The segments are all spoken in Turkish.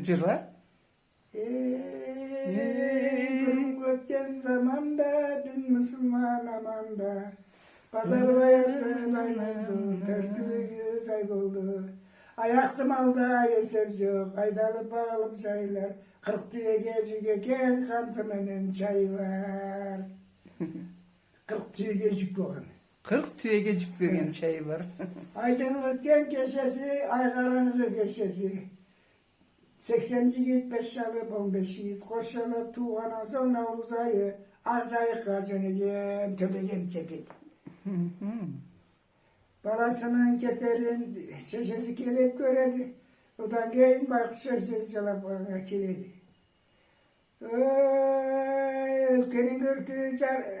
Cırla. Durum ötken zamanda din Müslüman amanda. Pazar bayatı baylandı, törtülüğü sayboldu. Ayaktım alda yeser yok, aydalı bağlım çaylar. 40 tüye gecikeken kantımının çayı var. 40 tüye gecik boğan. 40 tüye gecik vergen çayı var. Aydın ötken keşesi, ay karanlığı keşesi. 80. yiğit 5 alıp 15 yiğit koşalıp tuğana son Navruz ayı. Ağzayı kacınıgem, tölegen ketik. Balasının keterin şeşesi gelip göredi. Odan gelin bak şeşesi çalıp bana kilidi. Ülkenin görkü,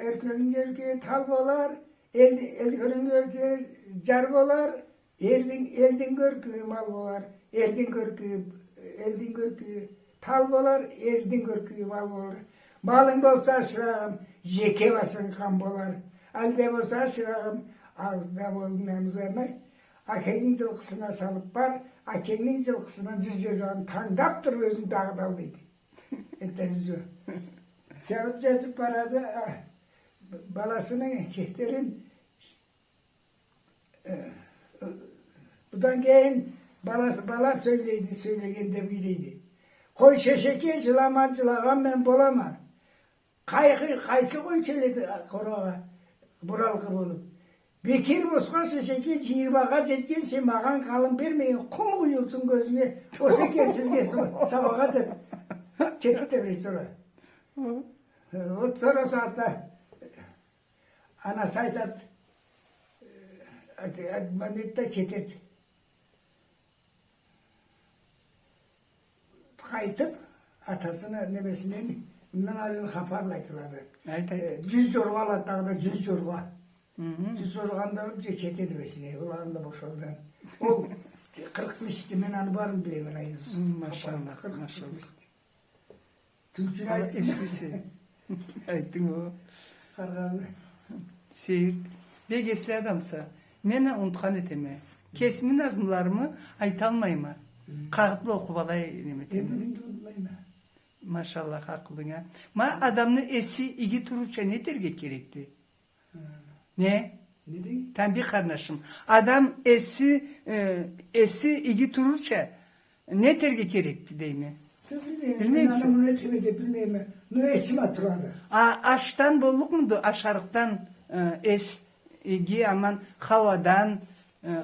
ülkenin görkü tal bolar. Ülkenin görkü car bolar. Eldin görkü mal bolar. Eldin görkü tal bolar. Eldin görkü mal bolar. Malın olsa aşırağım, jeke basın kan bolar. Elde olsa aşırağım, ağızda bolmamız ama. Akenin cılkısına salıp var. Akenin cılkısına cüzcüzüğüm tangaptır özüm dağdaldıydı. Enterizyo. Çarıp çatıp paradı. Balasının kehterin budan gelin bala söyleyken de biriydi. Koy şeşeke cılağam ben bolama. Kaysı koy keledi koroğa. Buralgı bolup. Bekir bozkan şeşeke ciğirbağa çetkelse mağan kalın vermeyin. Kum uyulsun gözüne. O şekersiz gelsin sabaha da. Çekip de bir sonra. O sonra saatte ana saytat manette ketet kaytıp atasını nebesinden bundan alın kaparlaytılardı. Cüz jorvalar dağda cüz jorva. Cüz jorvandan ceket edmesine ularında boşaldı. O 40'mıştı ben anı varım bile verayız. Maşallah. Maşallah. Türkçüler Eskisi. Aytın o. Kargalı. Seyir. Begesli adamsa. Mene untkan eteme. Kesmin azmlarımı aytalmayma. Kağıtlı okubalay nimetemi. Maşallah hakkılına. Ma adamını esi igi tururça ne derge gerekti? Ne? Ne diyeyim? Ben bir kardeşim. Adam esi igi tururça ne terge gerekti değil mi? Bilmeyeyim misin? Ne tümede bilmeyeyim. Ne esim hatırladı. Aştan bolluk mudu? Aşarıktan igi aman havadan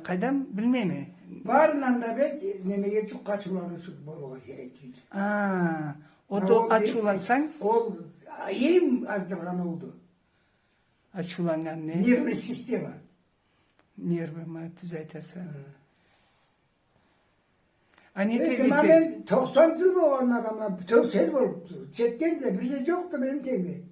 kaydam bilmeyeyim. Varla da ben nemeye çok kaçılanı çok bol gerekliydi. O da açılansan? O ayım azdırgan oldu. Açılangan ne? Nerve sistemi. Nervimi düzeltesen. Hani Peki ben 90 yıl olan adamla törsel oluptu. Çetkenle bir de yoktu benim tekli.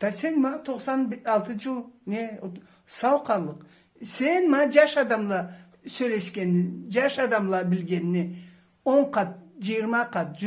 Da sen ma 96 yıl ne sağ kallık. Sen ma yaş adamla söyleşkenini, yaş adamla bilgenini 10 kat, 20 kat